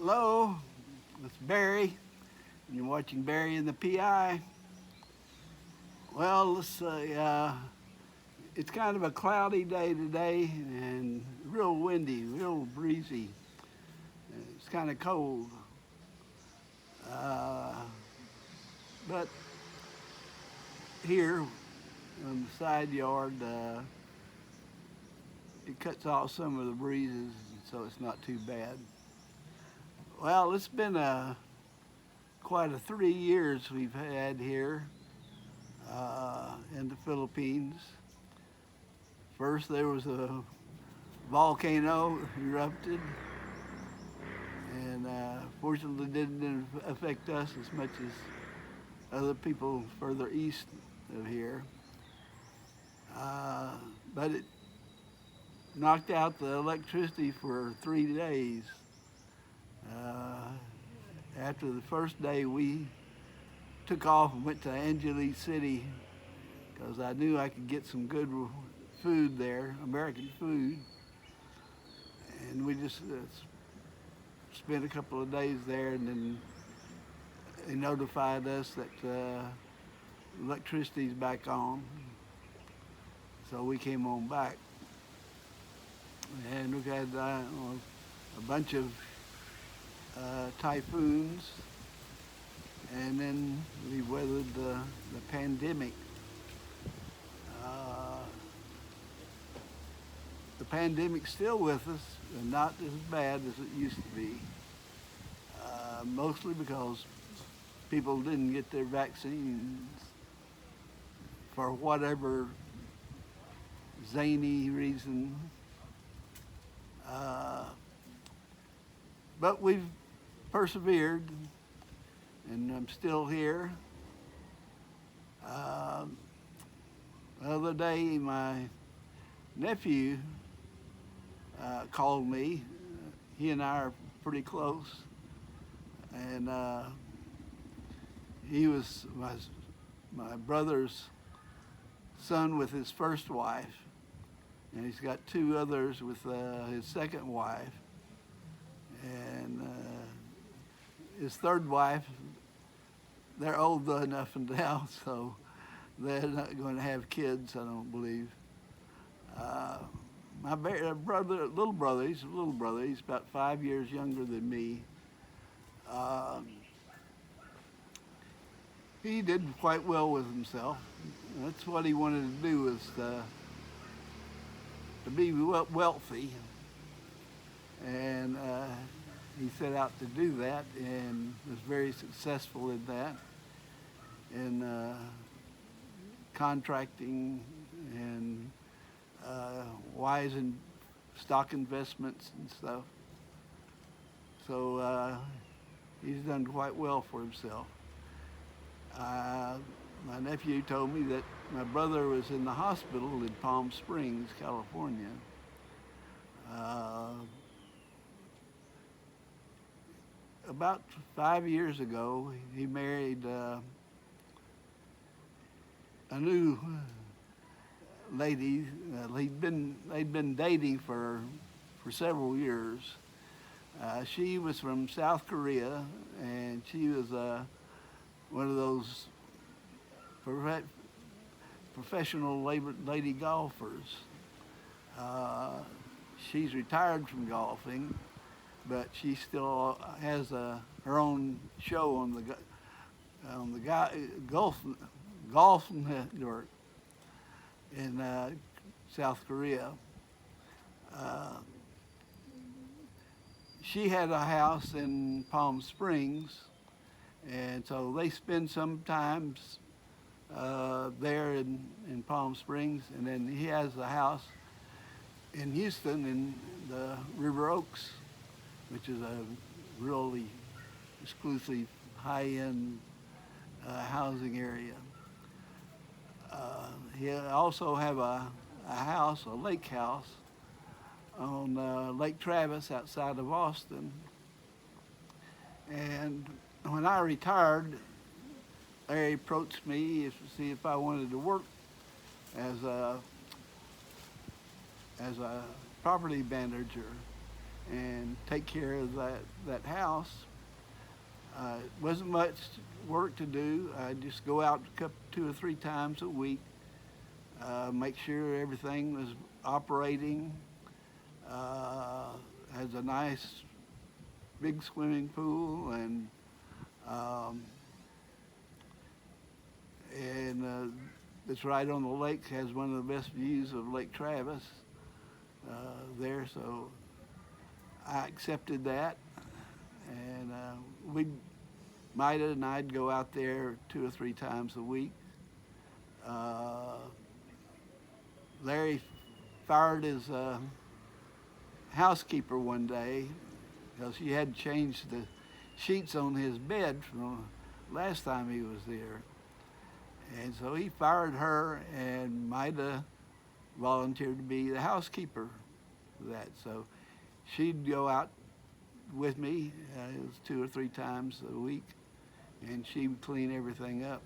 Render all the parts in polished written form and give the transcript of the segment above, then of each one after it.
Hello, it's Barry, and you're watching Barry and the PI. Well, let's say it's kind of a cloudy day today and real windy, real breezy. It's kind of cold, uh, but here on the side yard, it cuts off some of the breezes, so it's not too bad. Well, it's been quite a 3 years we've had here in the Philippines. First, there was a volcano erupted, and fortunately didn't affect us as much as other people further east of here. Uh, but it knocked out the electricity for 3 days. Uh, After the first day, we took off and went to Angeles City because I knew I could get some good food there, American food. And we just spent a couple of days there, and then they notified us that electricity's back on. So we came on back. And we've had a bunch of typhoons, and then we weathered the pandemic. Uh, the pandemic's still with us, and not as bad as it used to be. Mostly because people didn't get their vaccines for whatever zany reason. Uh, but we've persevered, and I'm still here. The other day, my nephew called me. He and I are pretty close, and he was my brother's son with his first wife, and he's got two others with his second wife, and his third wife. They're old enough now, so they're not going to have kids, I don't believe. My little brother, he's a little brother. He's about 5 years younger than me. He did quite well with himself. That's what he wanted to do, was to be wealthy, and he set out to do that, and was very successful in that, in contracting and wise in stock investments and stuff. So he's done quite well for himself. My nephew told me that my brother was in the hospital in Palm Springs, California. About 5 years ago, he married a new lady. They'd been dating for several years. She was from South Korea, and she was one of those professional lady golfers. She's retired from golfing, but she still has her own show on the golf network in South Korea. She had a house in Palm Springs, and so they spend sometimes there in Palm Springs, and then he has a house in Houston in the River Oaks, which is a really exclusive, high-end housing area. He also have a house, a lake house, on Lake Travis outside of Austin. And when I retired, they approached me to see if I wanted to work as a property manager and take care of that house. It wasn't much work to do. I just go out 2 or 3 times a week, make sure everything was operating. Has a nice big swimming pool, and it's right on the lake. Has one of the best views of Lake Travis there. So I accepted that, and Maida and I'd go out there 2 or 3 times a week. Larry fired his housekeeper one day because she had changed the sheets on his bed from last time he was there. And so he fired her, and Maida volunteered to be the housekeeper for that. So she'd go out with me. It was 2 or 3 times a week, and she would clean everything up.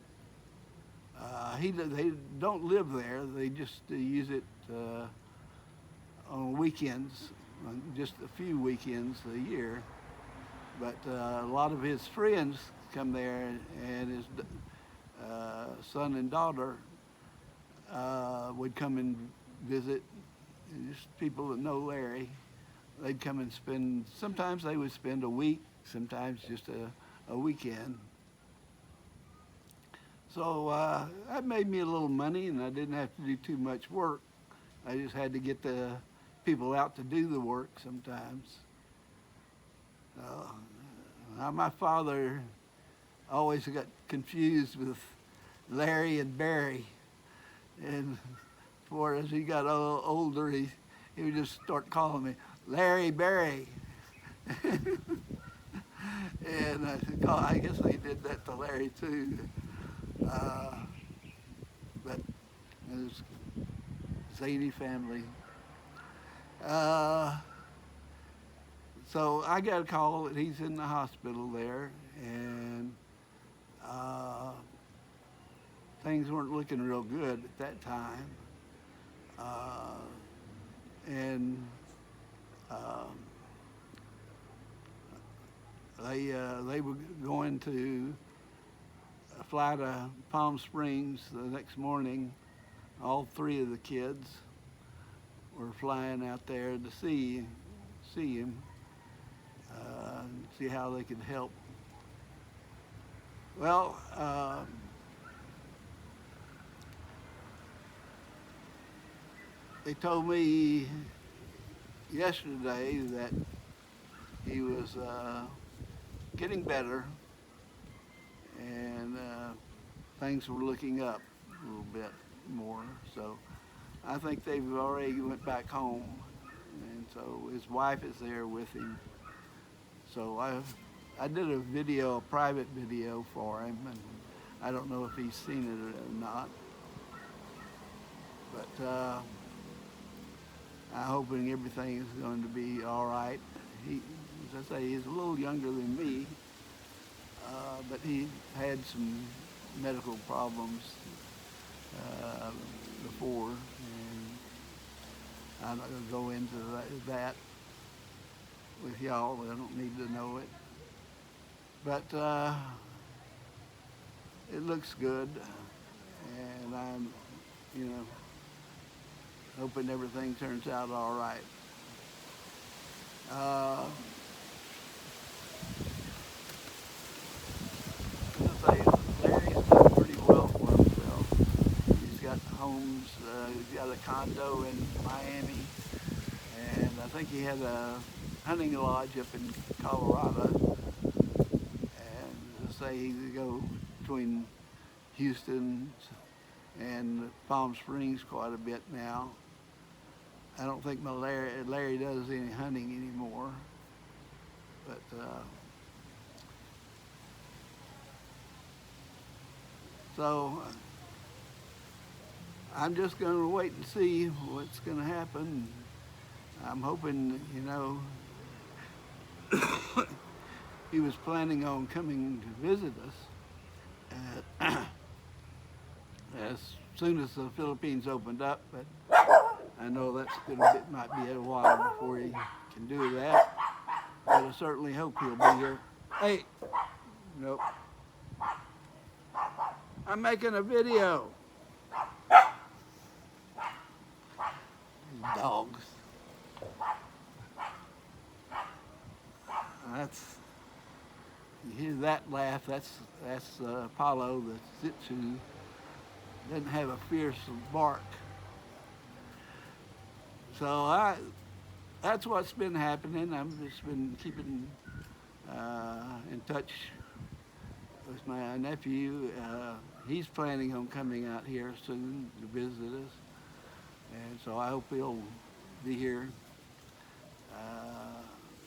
They don't live there. They just use it on weekends, just a few weekends a year. But a lot of his friends come there, and his son and daughter would come and visit. And just people that know Larry, they'd come and spend, sometimes they would spend a week, sometimes just a weekend. So that made me a little money, and I didn't have to do too much work. I just had to get the people out to do the work sometimes. My father always got confused with Larry and Barry, and as he got older, he would just start calling me Larry Barry. And I guess they did that to Larry too. But it was zany family. So I got a call that he's in the hospital there, and things weren't looking real good at that time. They were going to fly to Palm Springs the next morning. All 3 of the kids were flying out there to see him, see how they could help. Well, they told me yesterday that he was getting better, and things were looking up a little bit more. So I think they've already went back home, and so his wife is there with him. So I did a private video for him, and I don't know if he's seen it or not. But I'm hoping everything is going to be all right. As I say, he's a little younger than me, but he had some medical problems before, and I'm not going to go into that with y'all. I don't need to know it. But it looks good, and I'm, hoping everything turns out all right. Larry's done pretty well for himself. He's got homes, he's got a condo in Miami, and I think he had a hunting lodge up in Colorado. And he could go between Houston and Palm Springs quite a bit now. I don't think Larry does any hunting anymore, but so I'm just going to wait and see what's going to happen. I'm hoping, he was planning on coming to visit us as soon as the Philippines opened up, but I know might be a while before he can do that. but I certainly hope he'll be here. Hey, nope. I'm making a video. These dogs. That's, you hear that laugh, that's Apollo, the Shih Tzu. Doesn't have a fierce bark. So that's what's been happening. I've just been keeping in touch with my nephew. He's planning on coming out here soon to visit us, and so I hope he'll be here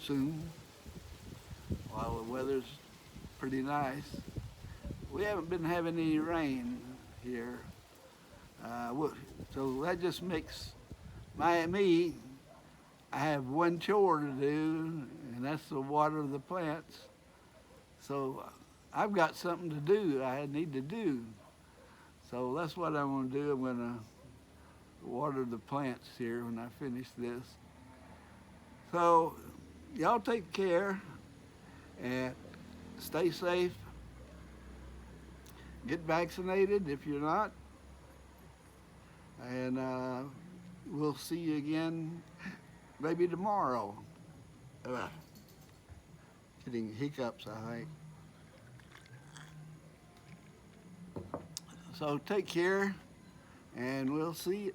soon while the weather's pretty nice. We haven't been having any rain here, so that just makes me. I have one chore to do, and that's to water the plants. So I've got something to do I need to do. So that's what I'm going to do. I'm going to water the plants here when I finish this. So y'all take care and stay safe. Get vaccinated if you're not. And we'll see you again maybe tomorrow. Getting hiccups, I think. So take care, and we'll see you.